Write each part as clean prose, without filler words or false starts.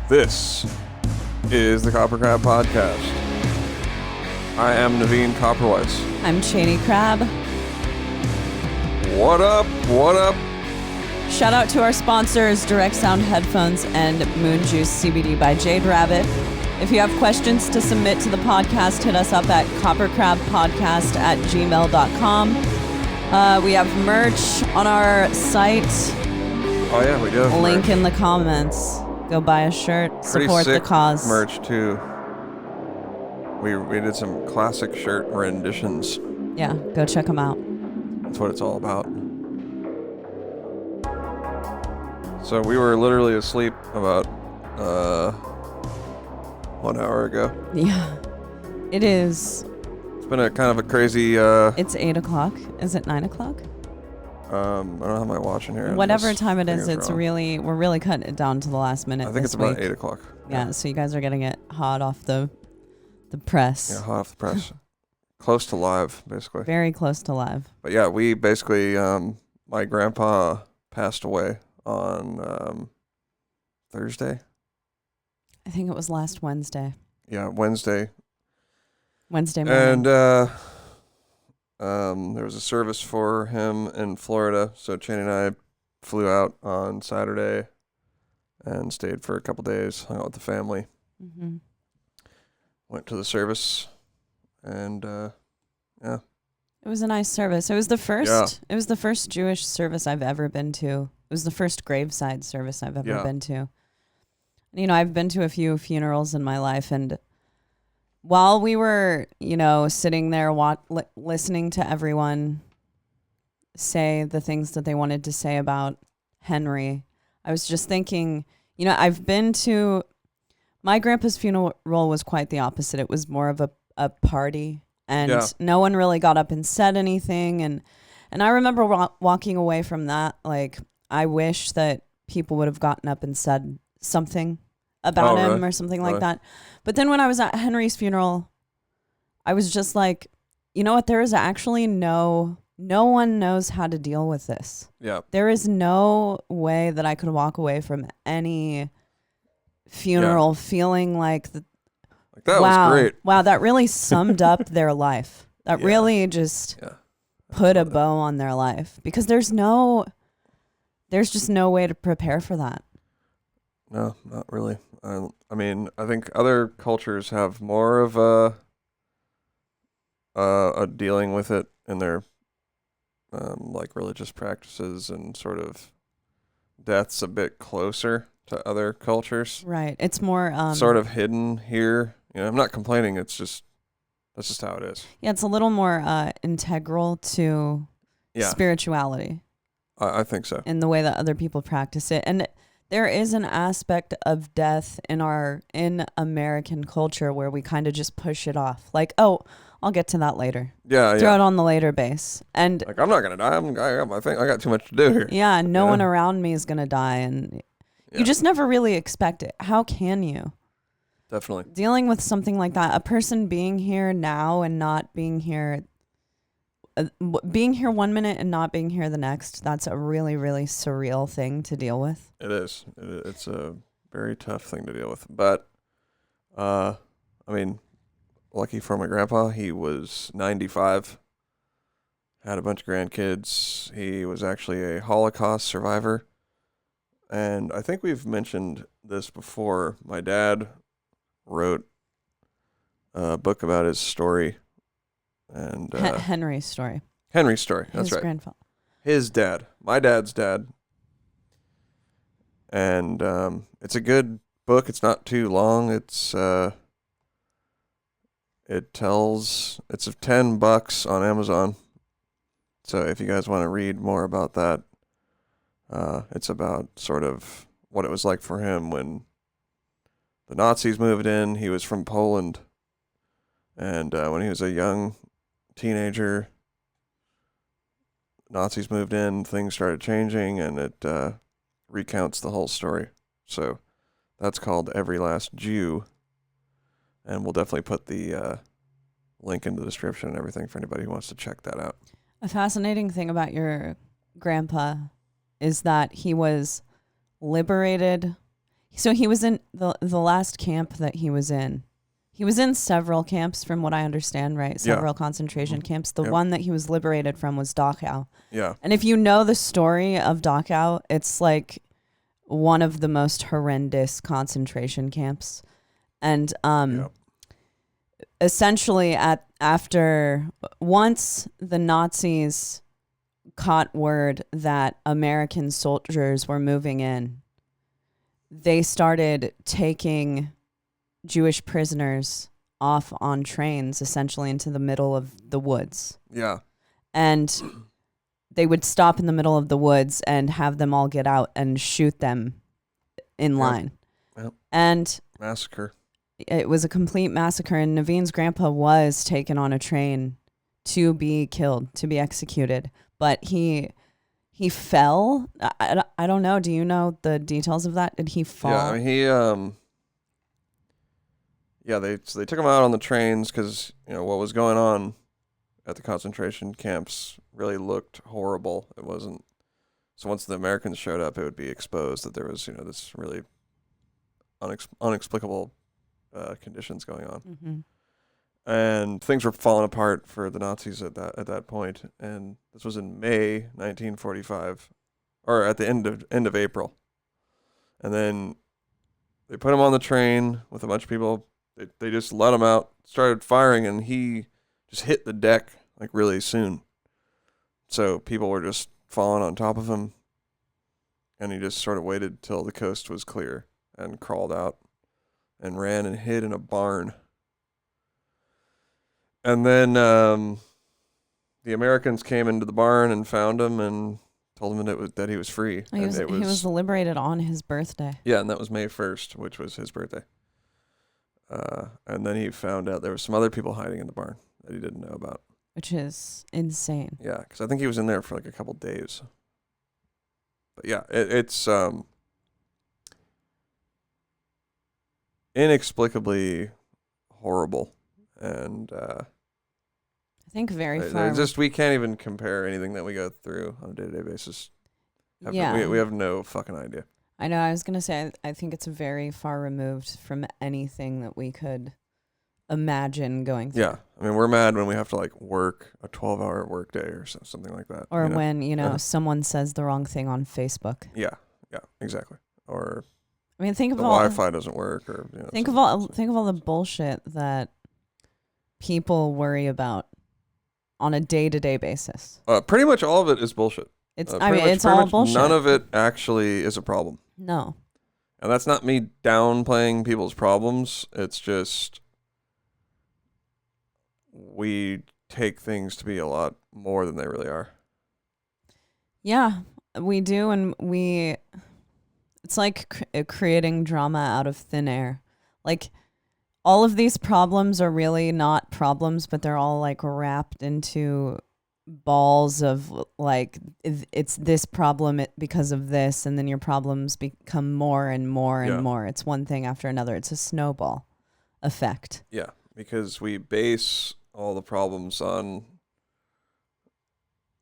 This is the KoperCrabb Podcast. I am Navene Koperweis. I'm Jade Crab. What up? What up? Shout out to our sponsors, Direct Sound Headphones and Moon Juice CBD by Jade Rabbit. If you have questions to submit to the podcast, hit us up at KoperCrabbPodcast@gmail.com. We have merch on our site. Oh yeah, we do have Link merch. in the comments. Go buy a shirt. Pretty Support the sick cause. merch too. We did some classic shirt renditions. Yeah, go check them out. That's what it's all about. So we were literally asleep about 1 hour ago. Yeah, it is. It's been a kind of a crazy. It's 8 o'clock. Is it 9 o'clock? I don't have my watch in here. Whatever time it is, it's we're really cutting it down to the last minute. I think it's about 8 o'clock. Yeah, so you guys are getting it hot off the press. Yeah, hot off the press. Close to live, basically. Very close to live. But yeah, we basically, my grandpa passed away on Thursday. I think it was last Wednesday. Yeah, Wednesday. Wednesday morning. And there was a service for him in Florida, so Cheney and I flew out on Saturday and stayed for a couple days, hung out with the family. Mm-hmm. Went to the service, and yeah. It was a nice service. It was the first. Yeah. It was the first Jewish service I've ever been to. It was the first graveside service I've ever been to. You know, I've been to a few funerals in my life, and while we were, sitting there listening to everyone say the things that they wanted to say about Henry, I was just thinking, I've been to, my grandpa's funeral was quite the opposite. It was more of a party, and no one really got up and said anything. And I remember walking away from that, like, I wish that people would have gotten up and said something about him or something like that. But then when I was at Henry's funeral, I was just like, you know what? There is actually no one knows how to deal with this. Yeah. There is no way that I could walk away from any funeral feeling like that was great. Wow, that really summed up their life. That really just put a bow on their life, because there's just no way to prepare for that. No, not really. I mean, I think other cultures have more of a dealing with it in their like religious practices, and sort of death's a bit closer to other cultures. Right. It's more sort of hidden here. I'm not complaining. It's just that's just how it is. Yeah, it's a little more integral to spirituality. I think so. In the way that other people practice it. And there is an aspect of death in American culture where we kind of just push it off. Like, oh, I'll get to that later. Yeah, Throw it on the later base. And like, I'm not gonna die. I got my thing. I got too much to do here. Yeah, no one around me is gonna die, and you just never really expect it. How can you? Definitely. Dealing with something like that, a person being here now and not being here. Being here 1 minute and not being here the next, that's a really, really surreal thing to deal with. It is. It's a very tough thing to deal with. But, I mean, lucky for my grandpa, he was 95, had a bunch of grandkids. He was actually a Holocaust survivor. And I think we've mentioned this before. My dad wrote a book about his story. And Henry's story. Henry's story. That's his right. Grandfather. His dad. My dad's dad. And it's a good book. It's not too long. It's $10 on Amazon. So if you guys want to read more about that, it's about sort of what it was like for him when the Nazis moved in. He was from Poland. And when he was a young teenager, Nazis moved in, things started changing, and it recounts the whole story. So that's called Every Last Jew, and we'll definitely put the link in the description and everything for anybody who wants to check that out. A fascinating thing about your grandpa is that he was liberated. So he was in the last camp that he was in. He was in several camps, from what I understand, right? Several concentration camps. The one that he was liberated from was Dachau. Yeah. And if you know the story of Dachau, it's like one of the most horrendous concentration camps. And essentially, once the Nazis caught word that American soldiers were moving in, they started taking Jewish prisoners off on trains, essentially into the middle of the woods. Yeah. And they would stop in the middle of the woods and have them all get out and shoot them in line. Yep. And massacre. It was a complete massacre. And Navene's grandpa was taken on a train to be killed, to be executed. But he fell. I don't know. Do you know the details of that? Did he fall? Yeah, I mean, they took him out on the trains because, what was going on at the concentration camps really looked horrible. It wasn't. So once the Americans showed up, it would be exposed that there was, this really unexplicable conditions going on. Mm-hmm. And things were falling apart for the Nazis at that point. And this was in May 1945, or at the end of April. And then they put him on the train with a bunch of people. They just let him out, started firing, and he just hit the deck like really soon. So people were just falling on top of him, and he just sort of waited till the coast was clear and crawled out and ran and hid in a barn. And then the Americans came into the barn and found him and told him that he was free. He was liberated on his birthday. Yeah, and that was May 1st, which was his birthday. And then he found out there were some other people hiding in the barn that he didn't know about. Which is insane. Yeah, because I think he was in there for like a couple days. But yeah, it's inexplicably horrible. And I think very far. We can't even compare anything that we go through on a day-to-day basis. We have no fucking idea. I know. I was going to say, I think it's very far removed from anything that we could imagine going through. Yeah. I mean, we're mad when we have to like work a 12-hour work day or something like that. Or when, someone says the wrong thing on Facebook. Yeah. Yeah, exactly. Or I mean, think of the all Wi-Fi doesn't work, or think of all the bullshit that people worry about on a day-to-day basis. Pretty much all of it is bullshit. It's all bullshit. None of it actually is a problem. No. And that's not me downplaying people's problems. It's just we take things to be a lot more than they really are. Yeah, we do. And it's like creating drama out of thin air. Like, all of these problems are really not problems, but they're all like wrapped into balls of like, it's this problem because of this, and then your problems become more and more and more. It's one thing after another. It's a snowball effect. Yeah, because we base all the problems on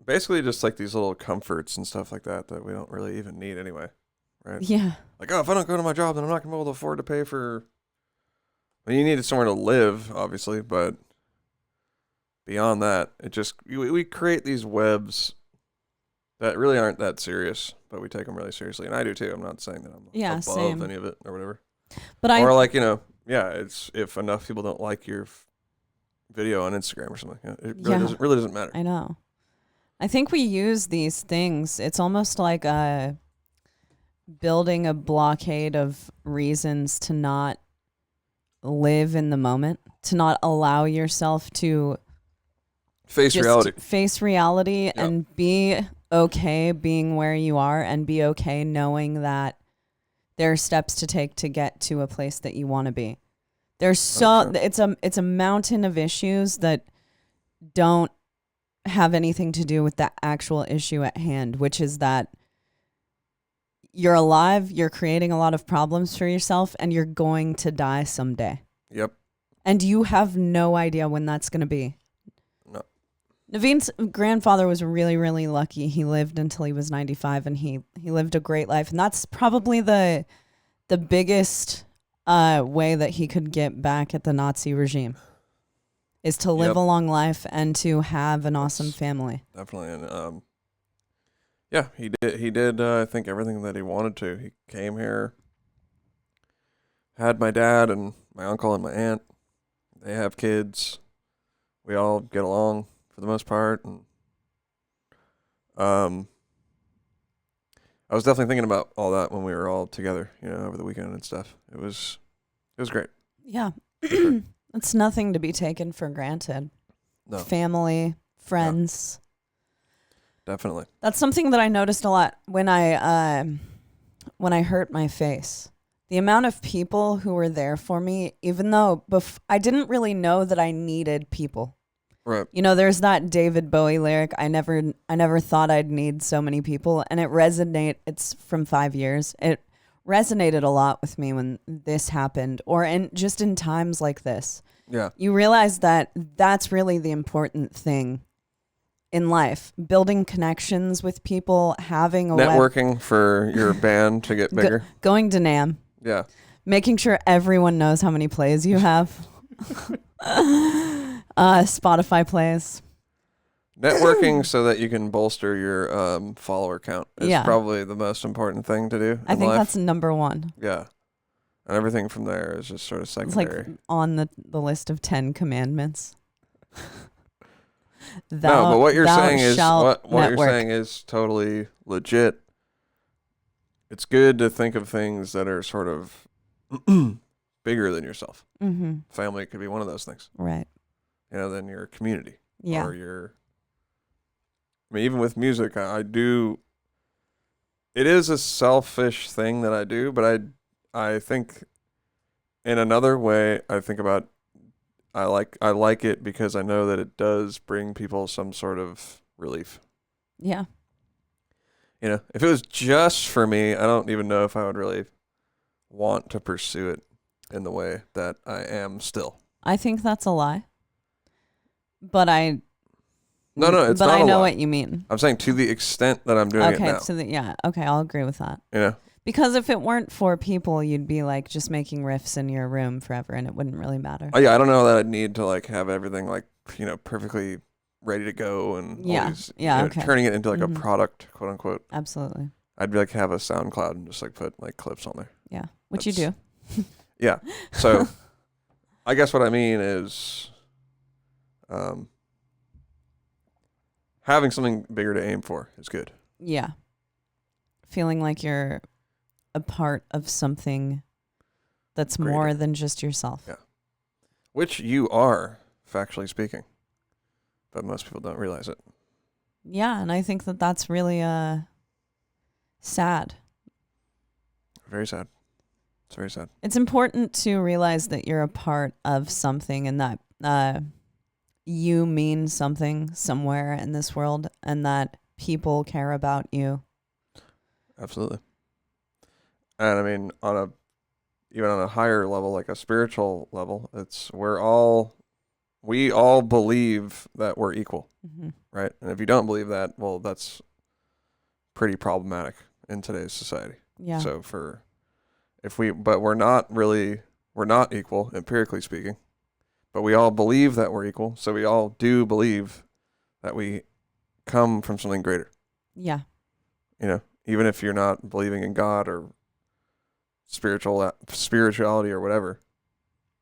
basically just like these little comforts and stuff like that we don't really even need anyway, right? Yeah. Like, if I don't go to my job, then I'm not going to be able to afford to pay for... I mean, you need somewhere to live, obviously, but beyond that, we create these webs that really aren't that serious, but we take them really seriously, and I do too. I'm not saying that I'm above any of it or whatever. It's if enough people don't like your video on Instagram or something, it really doesn't matter. I know. I think we use these things. It's almost like building a blockade of reasons to not live in the moment, to not allow yourself to face reality and be okay being where you are, and be okay knowing that there are steps to take to get to a place that you want to be. It's a mountain of issues that don't have anything to do with the actual issue at hand, which is that you're alive, you're creating a lot of problems for yourself, and you're going to die someday. Yep. And you have no idea when that's going to be. No. Navene's grandfather was really, really lucky. He lived until he was 95, and he lived a great life. And that's probably the the biggest way that he could get back at the Nazi regime is to live a long life and to have an awesome family. Definitely. And yeah, he did I think everything that he wanted to. He came here, had my dad and my uncle and my aunt. They have kids. We all get along for the most part, and I was definitely thinking about all that when we were all together, over the weekend and stuff. It was great. Yeah. It's nothing to be taken for granted. No. Family, friends. Yeah. Definitely. That's something that I noticed a lot when I hurt my face. The amount of people who were there for me, even though I didn't really know that I needed people. Right. There's that David Bowie lyric, I never thought I'd need so many people, and it's from 5 years. It resonated a lot with me when this happened, or in times like this. Yeah. You realize that that's really the important thing in life. Building connections with people, having a networking for your band to get bigger. Going to NAMM. Yeah. Making sure everyone knows how many plays you have. Spotify plays. Networking so that you can bolster your follower count is probably the most important thing to do. I think life. That's number one. Yeah. And everything from there is just sort of secondary. It's like on the list of 10 commandments. No, but what you're saying is what you're saying is totally legit. It's good to think of things that are sort of bigger than yourself. Mm-hmm. Family could be one of those things. Right. Then your community. Yeah. Or even with music, I do. It is a selfish thing that I do, but I think in another way, I think about I like it because I know that it does bring people some sort of relief. Yeah. If it was just for me, I don't even know if I would really want to pursue it in the way that I am still. I think that's a lie. But No, it's but not a lie. I know what you mean. I'm saying to the extent that I'm doing it now. Okay, I'll agree with that. Because if it weren't for people, you'd be like just making riffs in your room forever and it wouldn't really matter. Oh yeah, I don't know that I'd need to like have everything like, perfectly ready to go and all these, turning it into like a product, quote unquote. Absolutely. I'd be like have a SoundCloud and just like put like clips on there. Yeah, which you do. Yeah. So I guess what I mean is having something bigger to aim for is good. Yeah. Feeling like you're a part of something that's greater, more than just yourself. Yeah. Which you are, factually speaking. But most people don't realize it. Yeah, and I think that that's really sad. Very sad. It's very sad. It's important to realize that you're a part of something and that you mean something somewhere in this world and that people care about you. Absolutely. And I mean, even on a higher level, like a spiritual level, we all believe that we're equal, right? And if you don't believe that, well, that's pretty problematic in today's society. Yeah. So but we're not equal, empirically speaking, but we all believe that we're equal. So we all do believe that we come from something greater. Yeah. Even if you're not believing in God or spirituality or whatever,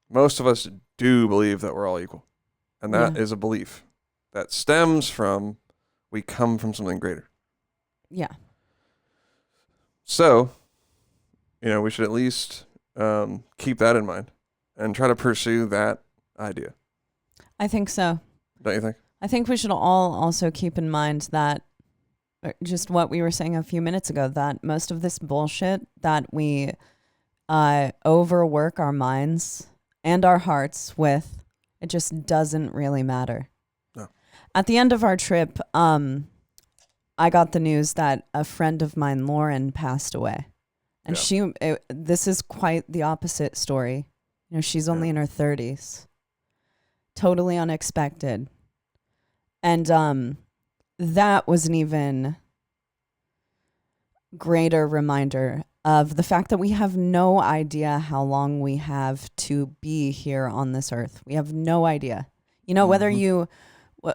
most of us do believe that we're all equal. And that is a belief that stems from we come from something greater. Yeah. So, we should at least keep that in mind and try to pursue that idea. I think so. Don't you think? I think we should all also keep in mind that just what we were saying a few minutes ago, that most of this bullshit that we overwork our minds and our hearts with, it just doesn't really matter. No. At the end of our trip, I got the news that a friend of mine, Lauren, passed away. And this is quite the opposite story. She's only in her 30s. Totally unexpected. And that was an even greater reminder of the fact that we have no idea how long we have to be here on this earth. We have no idea. You know, whether no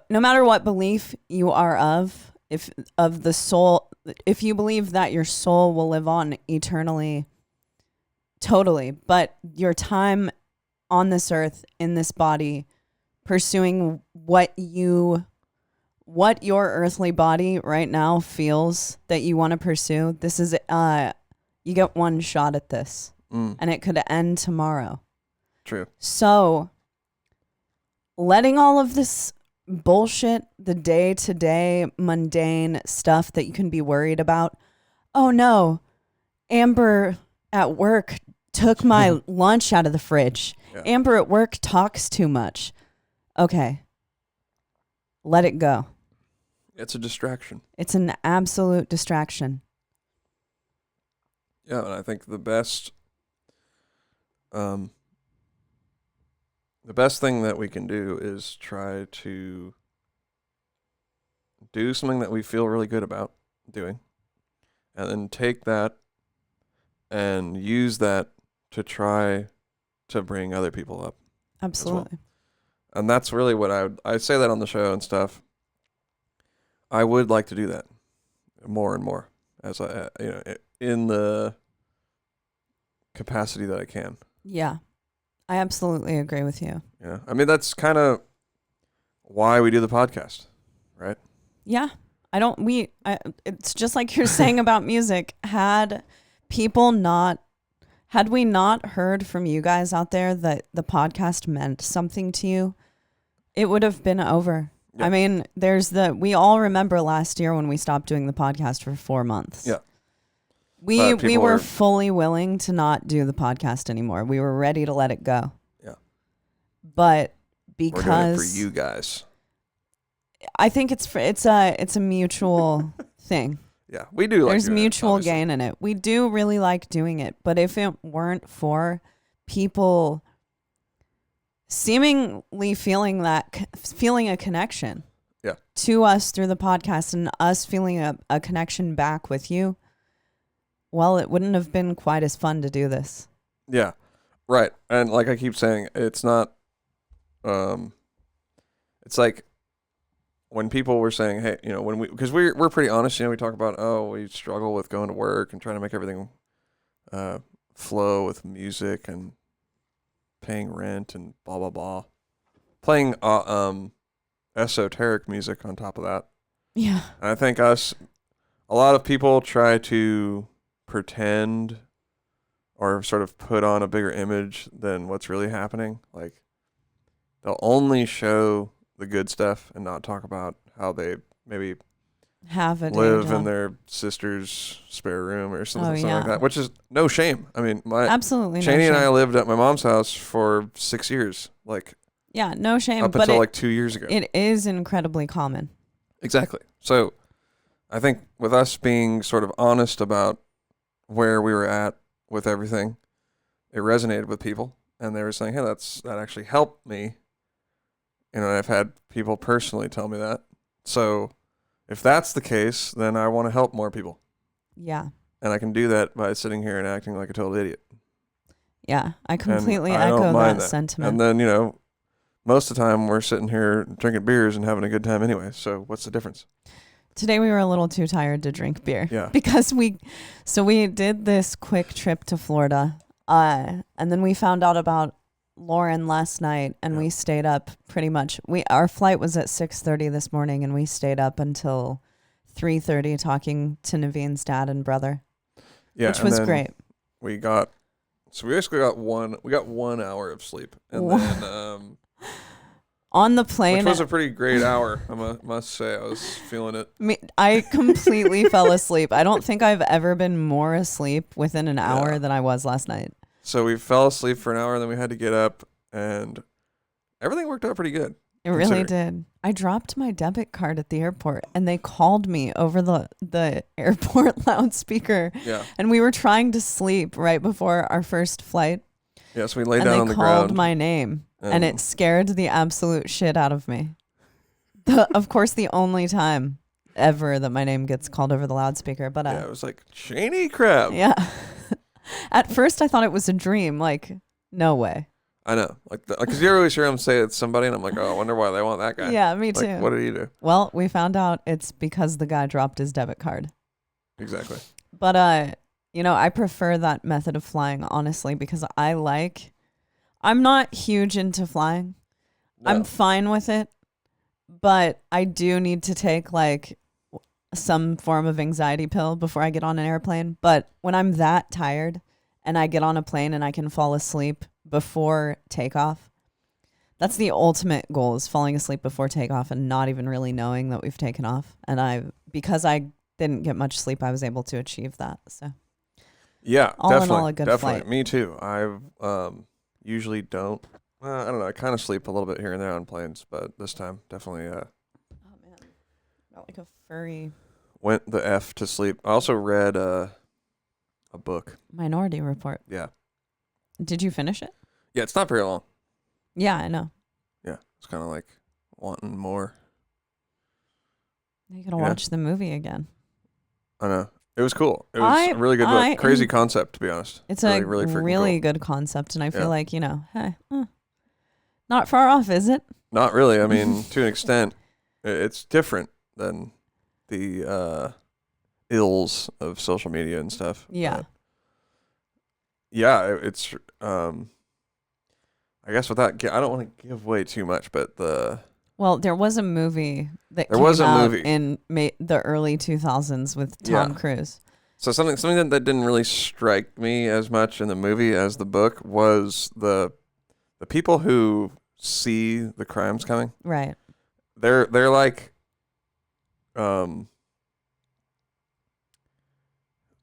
matter what belief you are of the soul, if you believe that your soul will live on eternally, totally, but your time on this earth in this body, pursuing what your earthly body right now feels that you want to pursue, this is you get one shot at this, and it could end tomorrow. True. So letting all of this bullshit, the day-to-day mundane stuff that you can be worried about, oh no, Amber at work took my lunch out of the fridge. Yeah. Amber at work talks too much. Okay. Let it go. It's a distraction. It's an absolute distraction. Yeah, and I think the best thing that we can do is try to do something that we feel really good about doing, and then take that and use that to try to bring other people up. Absolutely. Well. And that's really what I say that on the show and stuff. I would like to do that more and more as I, in the capacity that I can. Yeah. I absolutely agree with you. Yeah. I mean, that's kind of why we do the podcast, right? Yeah. It's just like you're saying about music. Had we not heard from you guys out there that the podcast meant something to you, it would have been over. Yeah. I mean, we all remember last year when we stopped doing the podcast for 4 months. Yeah. We were fully willing to not do the podcast anymore. We were ready to let it go. Yeah. But because we're doing it for you guys, I think it's a mutual thing. Yeah, we do. There's mutual gain in it. We do really like doing it, but if it weren't for people seemingly feeling a connection, to us through the podcast and us feeling a connection back with you, well, it wouldn't have been quite as fun to do this. Yeah, right. And like I keep saying, it's not. It's like when people were saying, "Hey, because we're pretty honest. We talk about we struggle with going to work and trying to make everything flow with music and paying rent and blah blah blah, playing esoteric music on top of that." Yeah. And I think a lot of people try to pretend or sort of put on a bigger image than what's really happening. Like they'll only show the good stuff and not talk about how they maybe live in their sister's spare room or something like that, which is no shame. I mean, absolutely Shani and I lived at my mom's house for 6 years. No shame. Up until 2 years ago. It is incredibly common. Exactly. So I think with us being sort of honest about where we were at with everything, it resonated with people, and they were saying, "Hey, that actually helped me." And I've had people personally tell me that. So if that's the case, then I want to help more people. Yeah. And I can do that by sitting here and acting like a total idiot. Yeah, I completely echo that sentiment. And then, most of the time we're sitting here drinking beers and having a good time anyway. So what's the difference? Today we were a little too tired to drink beer. Yeah. Because we did this quick trip to Florida, and then we found out about Lauren last night, and we stayed up pretty much. Our flight was at 6:30 this morning, and we stayed up until 3:30 talking to Navene's dad and brother. Yeah, which was great. We basically got 1 hour of sleep, and then on the plane, which was a pretty great hour. I must say, I was feeling it. I completely fell asleep. I don't think I've ever been more asleep within an hour than I was last night. So we fell asleep for an hour, and then we had to get up, and everything worked out pretty good. It really did. I dropped my debit card at the airport, and they called me over the airport loudspeaker. Yeah. And we were trying to sleep right before our first flight. Yeah, so we lay down on the ground. And they called my name, and it scared the absolute shit out of me. Of course, the only time ever that my name gets called over the loudspeaker. But it was like, Shani Crab. Yeah. At first, I thought it was a dream. Like, no way. I know. Like, because you always hear them say it's somebody, and I'm like, oh, I wonder why they want that guy. Yeah, me too. Like, what did he do? Well, we found out it's because the guy dropped his debit card. Exactly. But, I prefer that method of flying, honestly, because I'm not huge into flying. No. I'm fine with it, but I do need to take, like, some form of anxiety pill before I get on an airplane. But when I'm that tired and I get on a plane and I can fall asleep before takeoff, that's the ultimate goal, is falling asleep before takeoff and not even really knowing that we've taken off. And because I didn't get much sleep, I was able to achieve that. So yeah, all definitely, in all, a good flight. Me too. I usually don't. I don't know. I kind of sleep a little bit here and there on planes, but this time definitely. Oh man, got like a furry. Went the F to sleep. I also read a book. Minority Report. Yeah. Did you finish it? Yeah, it's not very long. Yeah, I know. Yeah, it's kind of like wanting more. You gotta watch the movie again. I know. It was cool. It was a really good book. Crazy concept, to be honest. It's really good concept, and I feel like, hey, not far off, is it? Not really. I mean, to an extent, it's different than the ills of social media and stuff. Yeah. Yeah, it's I guess without I don't want to give away too much, but there was a movie that came out in the early 2000s with Tom Cruise. So something that didn't really strike me as much in the movie as the book was the people who see the crimes coming. Right. They're like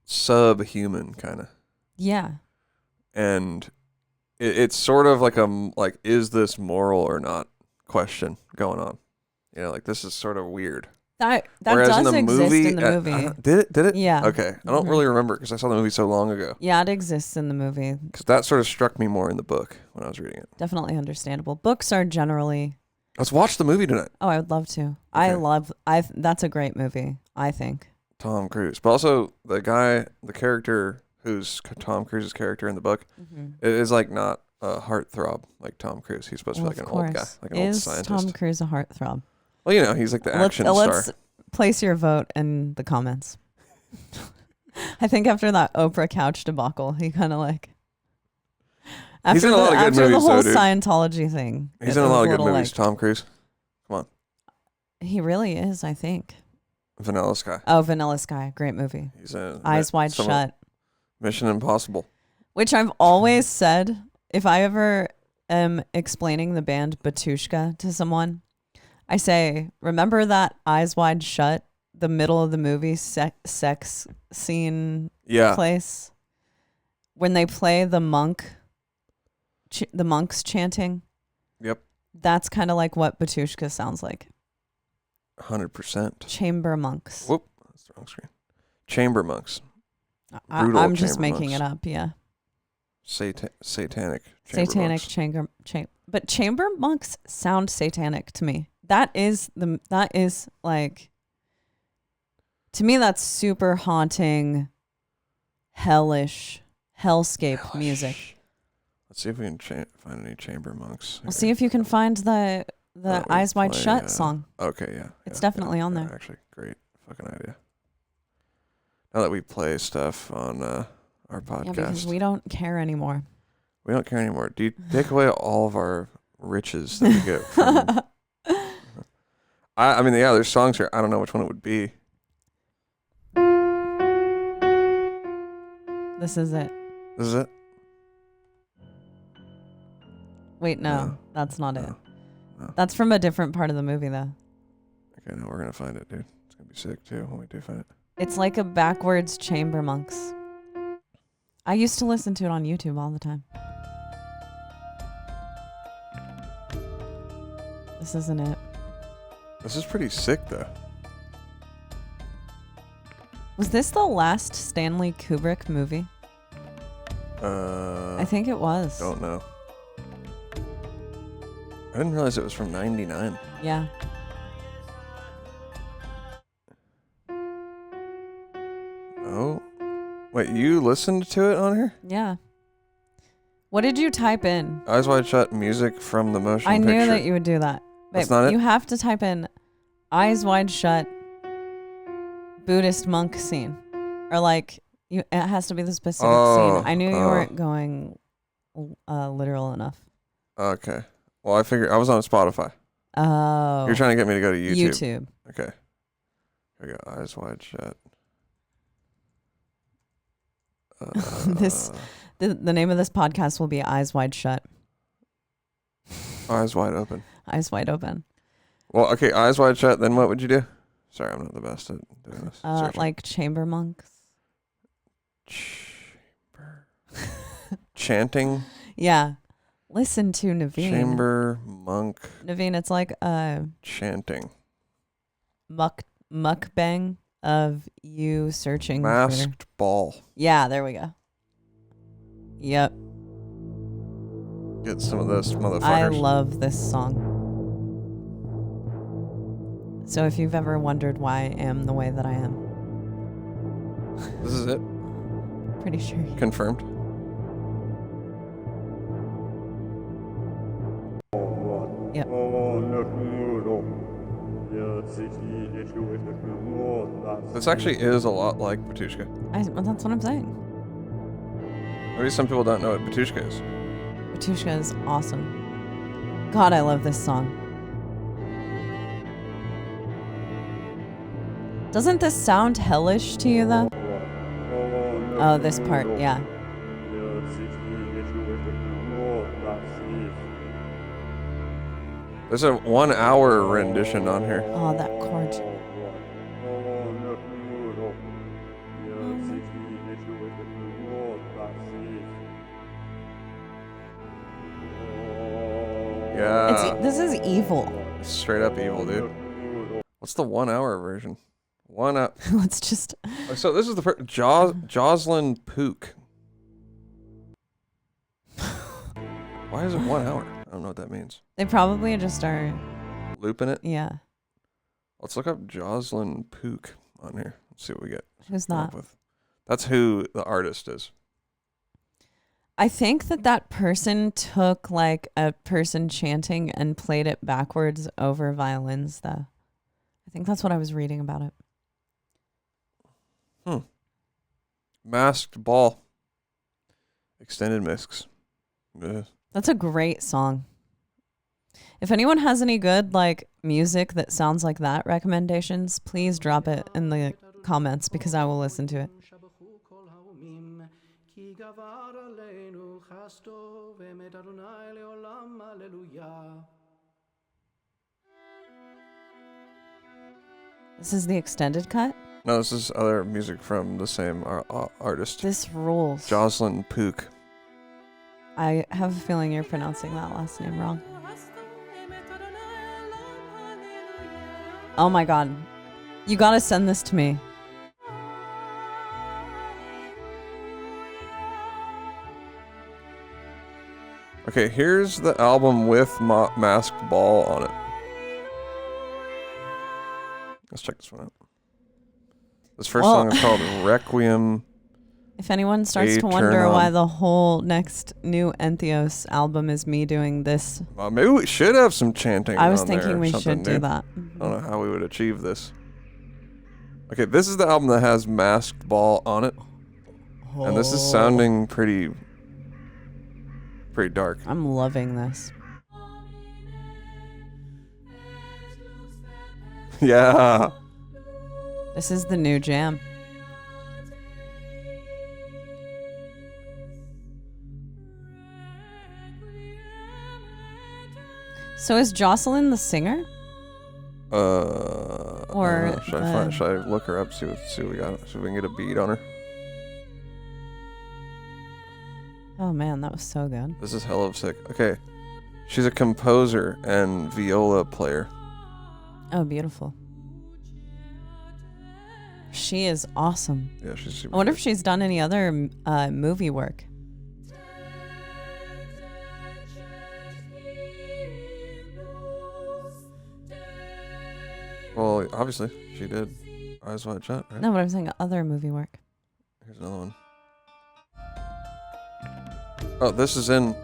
subhuman kind of. Yeah. And it's sort of like is this moral or not question going on? Like this is sort of weird. That does exist in the movie. Did it? Yeah. Okay. I don't really remember because I saw the movie so long ago. Yeah, it exists in the movie. Because that sort of struck me more in the book when I was reading it. Definitely understandable. Books are generally... Let's watch the movie tonight. Oh, I would love to. Okay. That's a great movie, I think. Tom Cruise. But also the character who's Tom Cruise's character in the book is like not a heartthrob like Tom Cruise. He's supposed to be like an old guy, like an old scientist. Is Tom Cruise a heartthrob? Well, he's like the action star. Let's place your vote in the comments. I think after that Oprah couch debacle, he kind of like... He's in a lot of good movies, after the whole dude. Scientology thing. He's in a lot of good movies, Tom Cruise. Come on. He really is, I think. Vanilla Sky. Oh, Vanilla Sky. Great movie. He's in Eyes Wide Shut. Mission Impossible. Which I've always said, if I ever am explaining the band Batushka to someone, I say, remember that Eyes Wide Shut, the middle of the movie sex scene place? When they play the monks chanting? Yep. That's kind of like what Batushka sounds like. 100%. Chamber monks. Whoop. That's the wrong screen. Chamber monks. I'm just making it up, yeah. Satanic chamber monks. But chamber monks sound satanic to me. That is like, to me, that's super haunting, hellish music. Let's see if we can find any chamber monks. We'll see if you can find the Eyes Wide Shut song. Okay, yeah. It's definitely on there. Actually, great fucking idea. Now that we play stuff on our podcast. Yeah, because we don't care anymore. We don't care anymore. Do you take away all of our riches that we get from... I mean, yeah, there's songs here. I don't know which one it would be. This is it. This is it? Wait, no, that's not it. No. That's from a different part of the movie, though. Okay, now we're going to find it, dude. It's going to be sick, too, when we do find it. It's like a backwards chamber monks. I used to listen to it on YouTube all the time. This isn't it. This is pretty sick, though. Was this the last Stanley Kubrick movie? I think it was. Don't know. I didn't realize it was from 99. Yeah. Oh. Wait, Wait, you listened to it on here? Yeah. What did you type in? Eyes Wide Shut music from the motion I picture. knew that you would do that. That's not it? You have to type in Eyes Wide Shut Buddhist monk scene. Or like, it has to be the specific scene. I knew you weren't going literal enough. Okay. Well, I figured I was on Spotify. Oh. You're trying to get me to go to YouTube. YouTube. Okay. Here we go. Eyes Wide Shut. The name of this podcast will be Eyes Wide Shut. Eyes Wide Open. Eyes Wide Open. Well, okay, Eyes Wide Shut, then what would you do? Sorry, I'm not the best at doing this. Like chamber monks. Chamber. Chanting. Yeah. Listen to Navene. Chamber monk. Navene, it's like a chanting. Mukbang of you searching Masked ball. Yeah, there we go. Yep. Get some of this, motherfuckers. I love this song. So if you've ever wondered why I am the way that I am. This is it? Pretty sure. Confirmed? Yep. This actually is a lot like Batushka. That's what I'm saying. Maybe some people don't know what Batushka is. Batushka is awesome. God, I love this song. Doesn't this sound hellish to you, though? Oh, this part, yeah. There's a 1 hour rendition on here. Oh, that chord. Yeah. This is evil. Straight up evil, dude. What's the 1 hour version? 1 hour. Let's just. So this is the Jocelyn Pook. Why is it 1 hour? I don't know what that means. They probably just are looping it. Yeah. Let's look up Jocelyn Pook on here. Let's see what we get. Who's that? That's who the artist is. I think that person took like a person chanting and played it backwards over violins, though. I think that's what I was reading about it. Masked Ball. Extended mix. That's a great song. If anyone has any good like music that sounds like that recommendations, please drop it in the comments because I will listen to it. This is the extended cut? No, this is other music from the same artist. This rules. Jocelyn Pook. I have a feeling you're pronouncing that last name wrong. Oh my god. You gotta send this to me. Okay, here's the album with Masked Ball on it. Let's check this one out. This first song is called Requiem. If anyone starts to wonder why the whole next new Entheos album is me doing this. Maybe we should have some chanting. I was thinking we should do that. I don't know how we would achieve this. Okay, this is the album that has Masked Ball on it. And this is sounding pretty dark. I'm loving this. Yeah. This is the new jam. So is Jocelyn the singer? Or should I look her up? See what we got. See if we can get a beat on her. Oh man, that was so good. This is hell of sick. Okay, she's a composer and viola player. Oh, beautiful. She is awesome. Yeah, she's super I wonder good. if she's done any other movie work. Well, obviously, she did Eyes Wide Shut, right? No, but I'm saying other movie work. Here's another one. Oh, this is in.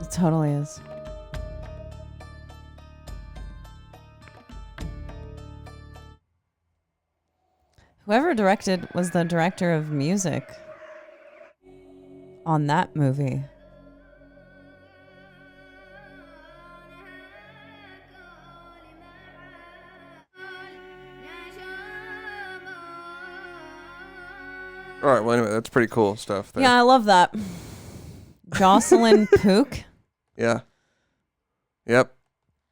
It totally is. Whoever directed was the director of music on that movie. All right. Well, anyway, that's pretty cool stuff there. Yeah, I love that. Jocelyn Pook. Yeah. Yep.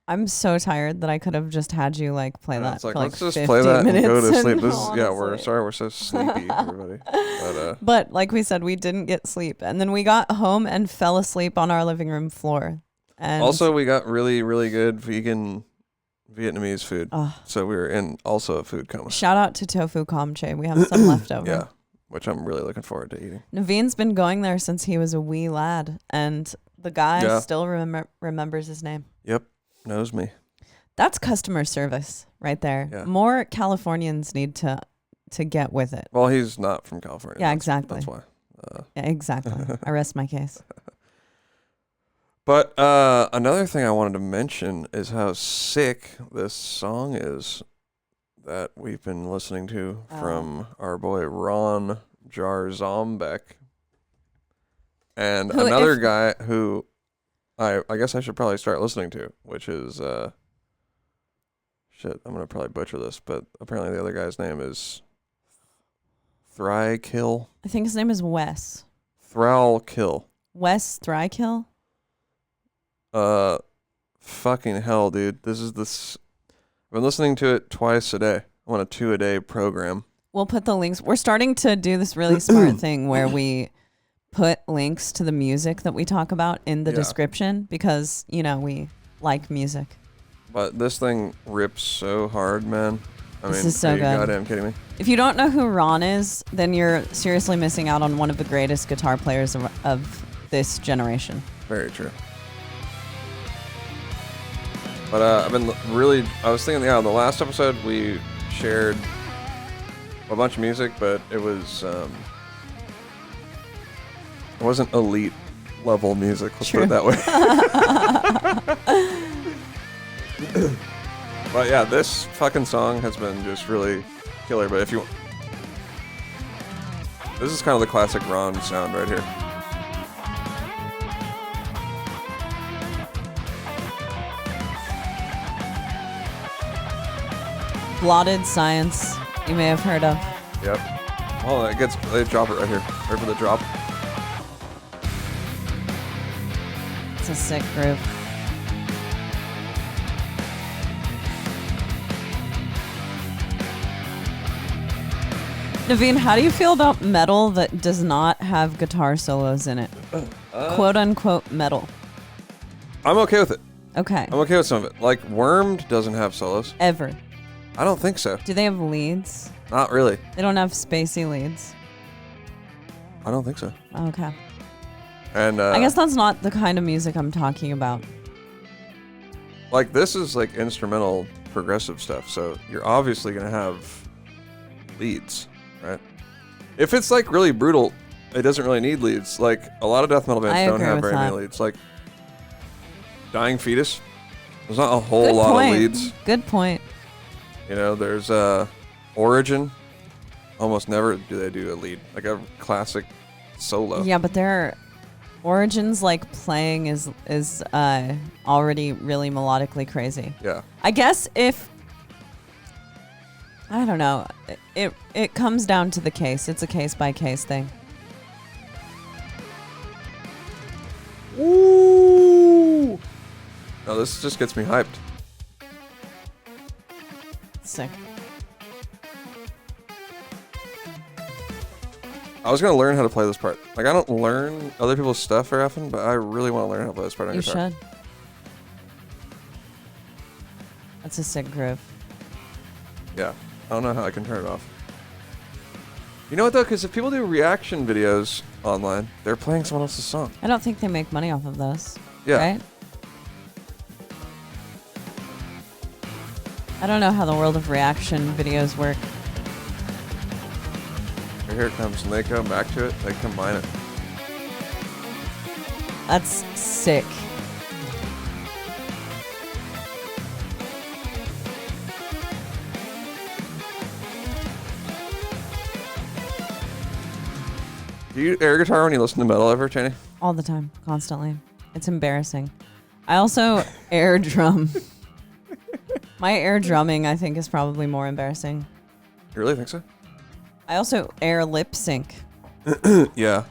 I'm so tired that I could have just had you like play that It's like, for like let's just 50 play that minutes and go to sleep. and This is, yeah, honestly. we're so sleepy, everybody. But like we said, we didn't get sleep, and then we got home and fell asleep on our living room floor. And also, we got really, really good vegan Vietnamese food. Ugh. So we were in also a food coma. Shout out to Tofu Komche. We have some left over. Yeah, which I'm really looking forward to eating. Navene's been going there since he was a wee lad, and the guy still remembers his name. Yep, knows me. That's customer service right there. Yeah. More Californians need to get with it. Well, he's not from California. Yeah, exactly. That's why. Yeah, exactly. I rest my case. But another thing I wanted to mention is how sick this song is that we've been listening to from our boy Ron Jarzombek. And another guy who I guess I should probably start listening to, which is shit, I'm going to probably butcher this, but apparently the other guy's name is Thrailkill. I think his name is Wes. Thrailkill. Wes Thrailkill? Fucking hell, dude. I've been listening to it twice a day. I'm on a 2-a-day program. We'll put the links. We're starting to do this really smart thing where we put links to the music that we talk about in the description because, you know, we like music. But this thing rips so hard, man. This is so are you good. goddamn kidding me? If you don't know who Ron is, then you're seriously missing out on one of the greatest guitar players of this generation. Very true. But I was thinking, on the last episode we shared a bunch of music, but it wasn't elite level music, let's put it that way. But yeah, this fucking song has been just really killer. But this is kind of the classic Ron sound right here. Blotted Science, you may have heard of. Yep. Oh, they drop it right here. Right for the drop. It's a sick groove. Navene, how do you feel about metal that does not have guitar solos in it? Quote unquote metal. I'm okay with it. Okay. I'm okay with some of it. Like Wormed doesn't have solos. Ever. I don't think so. Do they have leads? Not really. They don't have spacey leads. I don't think so. Okay. And I guess that's not the kind of music I'm talking about. Like this is like instrumental progressive stuff, so you're obviously gonna have leads, right? If it's like really brutal, it doesn't really need leads. Like a lot of death metal bands don't have very many leads. Like Dying Fetus, there's not a whole lot of leads. Good point. You know, there's Origin. Almost never do they do a lead, like a classic solo. Yeah, but their Origin's like playing is already really melodically crazy. Yeah. I guess I don't know. It comes down to the case. It's a case by case thing. Ooh. No, this just gets me hyped. Sick. I was gonna learn how to play this part. Like I don't learn other people's stuff very often, but I really want to learn how to play this part on You guitar. should. That's a sick groove. Yeah. I don't know how I can turn it off. You know what though? Because if people do reaction videos online, they're playing someone else's song. I don't think they make money off of those. Yeah. Right? I don't know how the world of reaction videos work. Here it comes, and they come back to it. They combine it. That's sick. Do you air guitar when you listen to metal ever, Cheney? All the time, constantly. It's embarrassing. I also air drum. My air drumming, I think, is probably more embarrassing. You really think so? I also air lip sync. Yeah.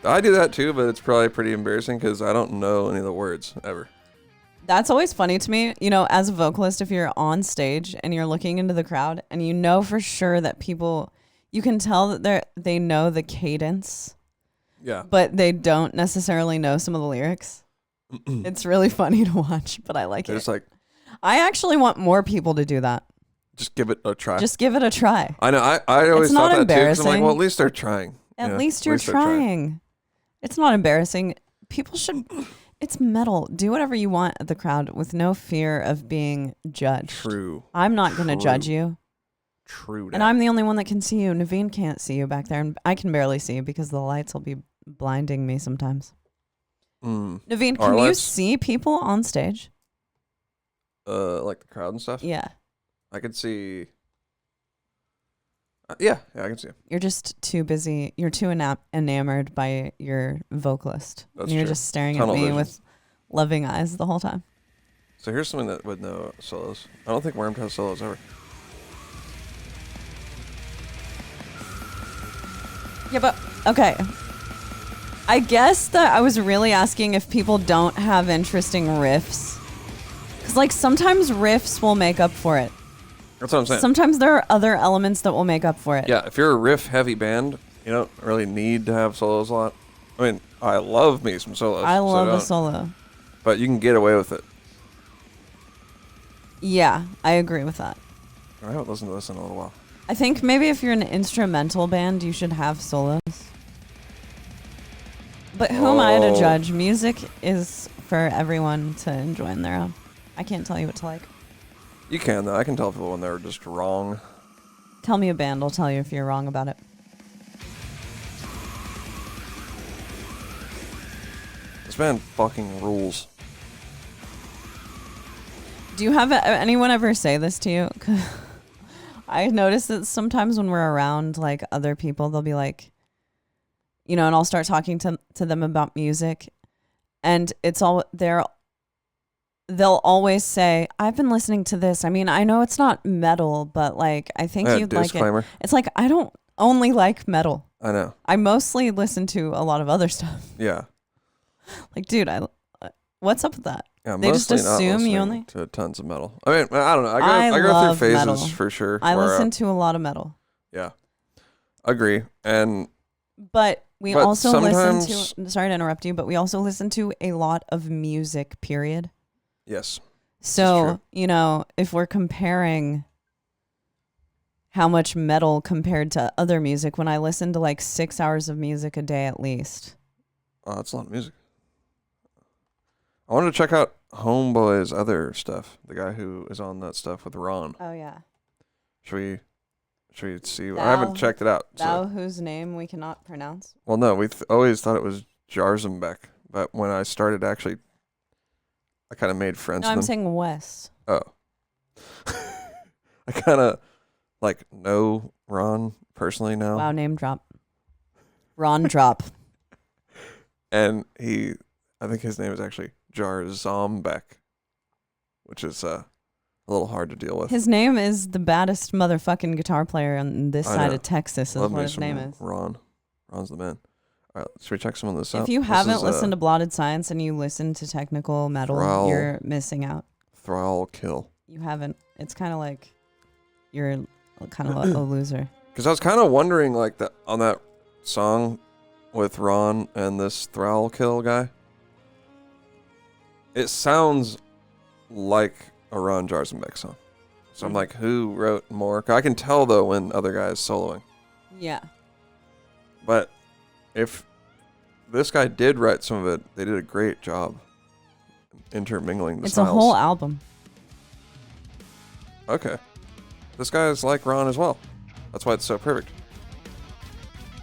I do that too, but it's probably pretty embarrassing because I don't know any of the words ever. That's always funny to me. You know, as a vocalist, if you're on stage and you're looking into the crowd and you know for sure that people, you can tell that they know the cadence. Yeah. But they don't necessarily know some of the lyrics. It's really funny to watch, but I like it. It's like, I actually want more people to do that. just give it a try. Just give it a try. I know. I always It's thought not that too. 'Cause I'm like, embarrassing. well, at least they're trying. At least you're trying. It's not embarrassing. People should. It's metal. Do whatever you want at the crowd with no fear of being judged. True. I'm not going to judge you. True. And I'm the only one that can see you. Navene can't see you back there. And I can barely see you because the lights will be blinding me sometimes. Navene, can you see people on stage? Like the crowd and stuff? Yeah. I could see. Yeah, I can see him. You're just too busy. You're too enamored by your vocalist. That's and you're true. just staring Tunnel at me vision. with loving eyes the whole time. So here's something that would know solos. I don't think Wormed has solos ever. Yeah, but okay. I guess that I was really asking if people don't have interesting riffs. Because, like, sometimes riffs will make up for it. That's what I'm saying. Sometimes there are other elements that will make up for it. Yeah, if you're a riff-heavy band, you don't really need to have solos a lot. I mean, I love me some solos. I love a solo. But you can get away with it. Yeah, I agree with that. I haven't listened to this in a little while. I think maybe if you're an instrumental band, you should have solos. But who am I to judge? Music is for everyone to enjoy on their own. I can't tell you what to like. You can, though. I can tell people when they're just wrong. Tell me a band, I'll tell you if you're wrong about it. This band fucking rules. Do you have anyone ever say this to you? I notice that sometimes when we're around like other people, they'll be like, you know, and I'll start talking to them about music, and it's all they'll always say, I've been listening to this. I mean, I know it's not metal, but like I think you'd like it. It's like I don't only like metal. I know. I mostly listen to a lot of other stuff. Yeah. Like, dude, what's up with that? Yeah, they just assume you only to tons of metal. I mean, I don't know. I go through phases metal. For sure. I listen to a lot of metal. Yeah, agree. But we also listen to. Sorry to interrupt you, but we also listen to a lot of music. Period. Yes. So you know, if we're comparing how much metal compared to other music, when I listen to like 6 hours of music a day at least. Oh, that's a lot of music. I wanted to check out Homeboy's other stuff. The guy who is on that stuff with Ron. Oh yeah. Should we see? I haven't checked it out. Thou whose name we cannot pronounce. Well, no, we always thought it was Jarzombek, but when I started actually, I kind of made friends with him. I'm saying Wes. Oh. I kind of like know Ron personally now. Wow, name drop. Ron drop. And I think his name is actually Jarzombek, which is a little hard to deal with. His name is the baddest motherfucking guitar player on this side of Texas. Is what his name is. Ron's the man. All right, should we check some of this out? If you haven't listened to Blotted Science and you listen to technical metal, you're missing out. Thrailkill. You haven't. It's kind of like you're kind of a loser. Because I was kind of wondering, like, on that song with Ron and this Thrailkill guy, it sounds like a Ron Jarzombek song. So I'm like, who wrote more? I can tell, though, when other guys soloing. Yeah. But if this guy did write some of it, they did a great job intermingling the styles. It's a whole album. Okay. This guy is like Ron as well. That's why it's so perfect.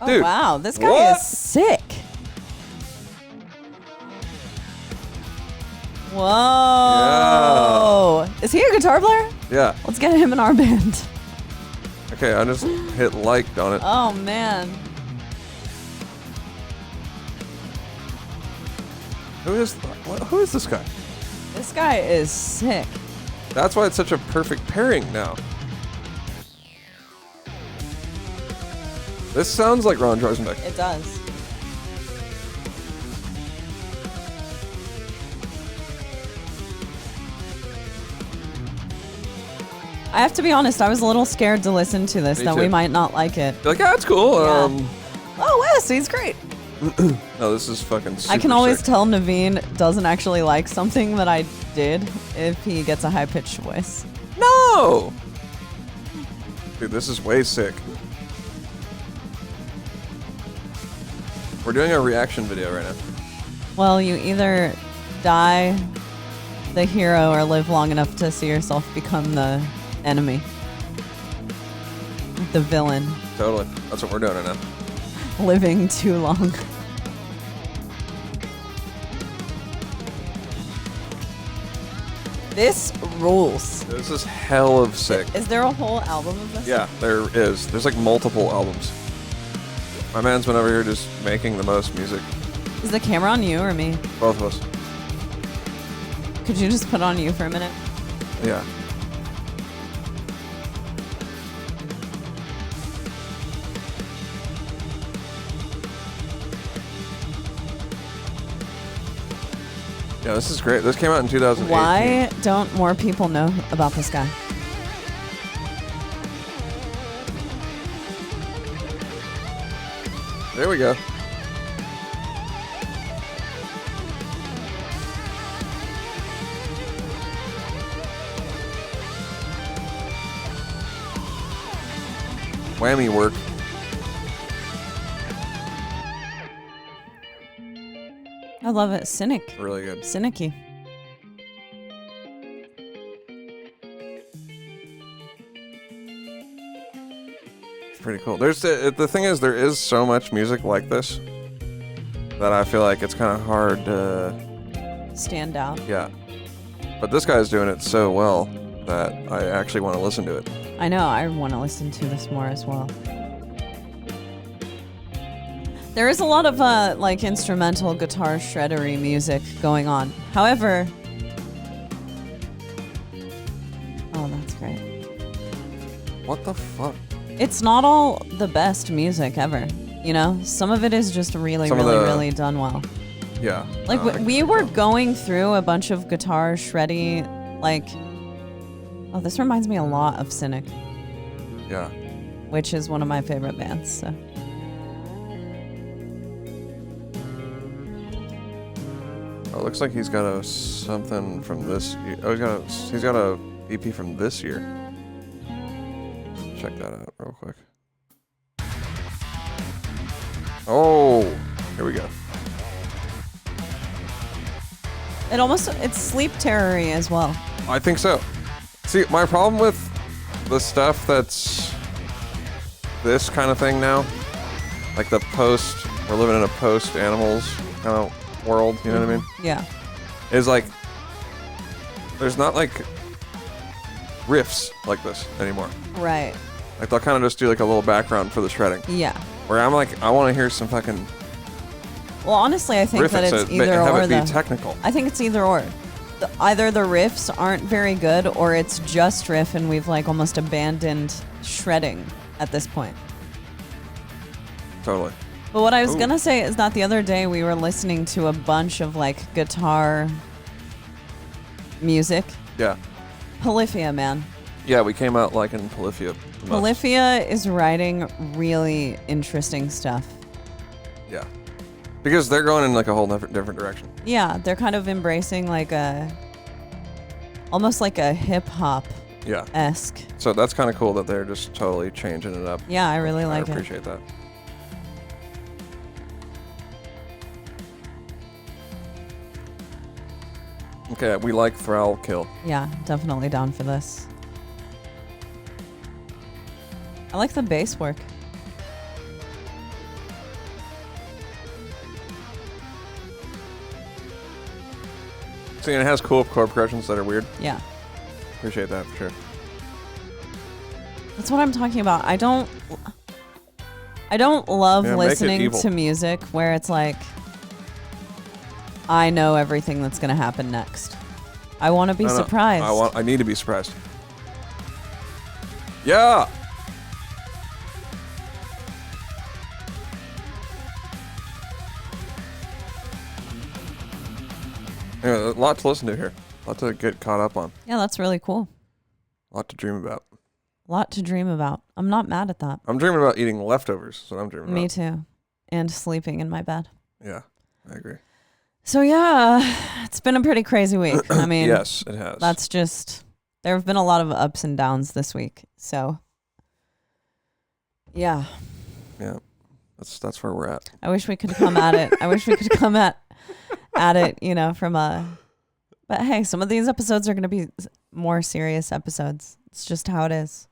Oh, dude, wow. This guy is sick. Whoa. Yeah. Is he a guitar player? Yeah. Let's get him in our band. Okay, I just hit liked on it. Oh, man. Who is this guy? This guy is sick. That's why it's such a perfect pairing now. This sounds like Ron Jarzombek. It does. I have to be honest, I was a little scared to listen to this, that we might not like it. You're like, yeah, it's cool. Yeah. Oh, Wes, he's great. No, this is fucking super I can always sick. tell Navene doesn't actually like something that I did if he gets a high-pitched voice. No! Dude, this is way sick. We're doing a reaction video right now. Well, you either die the hero or live long enough to see yourself become the enemy. The villain. Totally. That's what we're doing right now. Living too long. This rules. This is hell of sick. Is there a whole album of this? Yeah, there is. There's like multiple albums. My man's been over here just making the most music. Is the camera on you or me? Both of us. Could you just put on you for a minute? Yeah. Yeah, this is great. This came out in 2018. Why don't more people know about this guy? There we go. Whammy work. I love it. Cynic. Really good. Cynic-y. It's pretty cool. There's the thing is, there is so much music like this that I feel like it's kind of hard to stand out. Yeah. But this guy's doing it so well that I actually want to listen to it. I know. I want to listen to this more as well. There is a lot of like instrumental guitar shreddery music going on. However, oh, that's great. What the fuck? It's not all the best music ever. You know, some of it is just really, really done well. Yeah. Like we were going through a bunch of guitar shreddy, like. Oh, this reminds me a lot of Cynic. Yeah. Which is one of my favorite bands. So. Oh, it looks like he's got something from this year. Oh, he's got a EP from this year. Check that out real quick. Oh, here we go. It's sleep terror-y as well. I think so. See, my problem with the stuff that's this kind of thing now, like we're living in a post-animals kind of world, you know what I mean? Yeah. Is like, there's not like riffs like this anymore. Right. Like they'll kind of just do like a little background for the shredding. Yeah. Where I'm like, I want to hear some fucking. Well, honestly, I think that it's either or. Have it be technical. I think it's either or. Either the riffs aren't very good, or it's just riff, and we've like almost abandoned shredding at this point. Totally. But what I was gonna say is that the other day we were listening to a bunch of like guitar music. Yeah. Polyphia, man. Yeah, we came out liking Polyphia. Polyphia is writing really interesting stuff. Yeah. Because they're going in like a whole different direction. Yeah, they're kind of embracing like almost like a hip hop. Yeah. Esque. So that's kind of cool that they're just totally changing it up. Yeah, I really like it. I appreciate that. Okay, we like Thrailkill. Yeah, definitely down for this. I like the bass work. See, and it has cool chord progressions that are weird. Yeah. Appreciate that for sure. That's what I'm talking about. I don't love listening to music where it's like, I know everything that's going to happen next. I want to be surprised. I need to be surprised. Yeah. Anyway, a lot to listen to here. A lot to get caught up on. Yeah, that's really cool. A lot to dream about. A lot to dream about. I'm not mad at that. I'm dreaming about eating leftovers. That's what I'm dreaming about. Me too. And sleeping in my bed. Yeah, I agree. So yeah, it's been a pretty crazy week. I mean, yes, it has. That's just, there have been a lot of ups and downs this week. So yeah. Yeah, that's where we're at. I wish we could come at it. I wish we could come at it, you know, from a, but hey, some of these episodes are going to be more serious episodes. It's just how it is.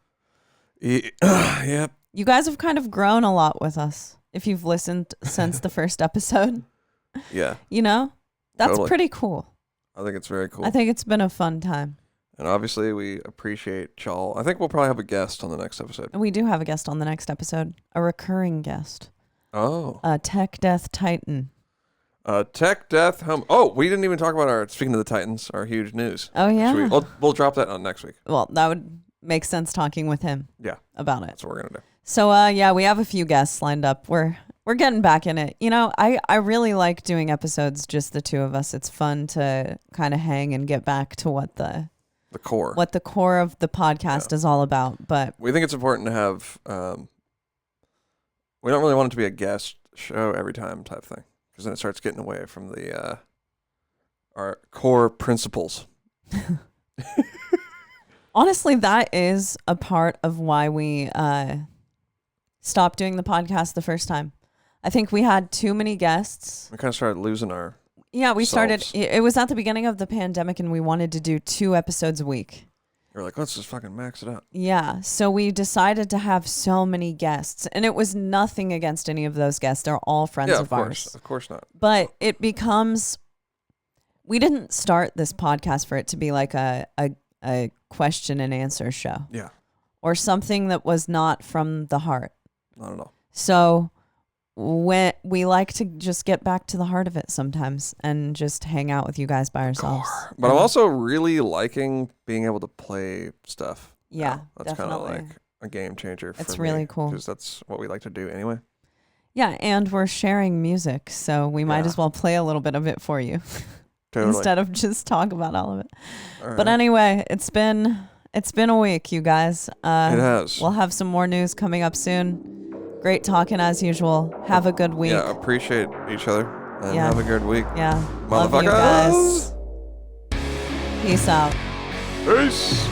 Yeah. You guys have kind of grown a lot with us if you've listened since the first episode. Yeah. You know, that's totally. Pretty cool. I think it's very cool. I think it's been a fun time. And obviously we appreciate y'all. I think we'll probably have a guest on the next episode. We do have a guest on the next episode, a recurring guest. Oh. A Tech Death Titan. Tech Death Home. Oh, we didn't even talk about our, speaking of the Titans, our huge news. Oh, yeah. We'll drop that on next week. Well, that would make sense talking with him. Yeah. About it. That's what we're going to do. So, yeah, we have a few guests lined up. We're getting back in it. You know, I really like doing episodes, just the two of us. It's fun to kind of hang and get back to what the core of the podcast is all about. But we think it's important to have, we don't really want it to be a guest show every time type thing, because then it starts getting away from the our core principles. Honestly, that is a part of why we stopped doing the podcast the first time. I think we had too many guests. We kind of started losing our we selves. started. It was at the beginning of the pandemic, and we wanted to do 2 episodes a week. We're like, let's just fucking max it out. Yeah, so we decided to have so many guests, and it was nothing against any of those guests. They're all friends of ours. Of course not. But it becomes, we didn't start this podcast for it to be like a question and answer show. Yeah. Or something that was not from the heart. Not at all. So when we like to just get back to the heart of it sometimes and just hang out with you guys by ourselves. But I'm also really liking being able to play stuff. Yeah, that's kind of like a game changer for me. It's really cool. Because that's what we like to do anyway. Yeah, and we're sharing music, so we might as well play a little bit of it for you. Totally. Instead of just talk about all of it. All but right. anyway, it's been a week, you guys. It has. We'll have some more news coming up soon. Great talking as usual. Have a good week. Yeah, appreciate each other. And have a good week. Yeah. Motherfuckers. Love you guys. Peace out. Peace.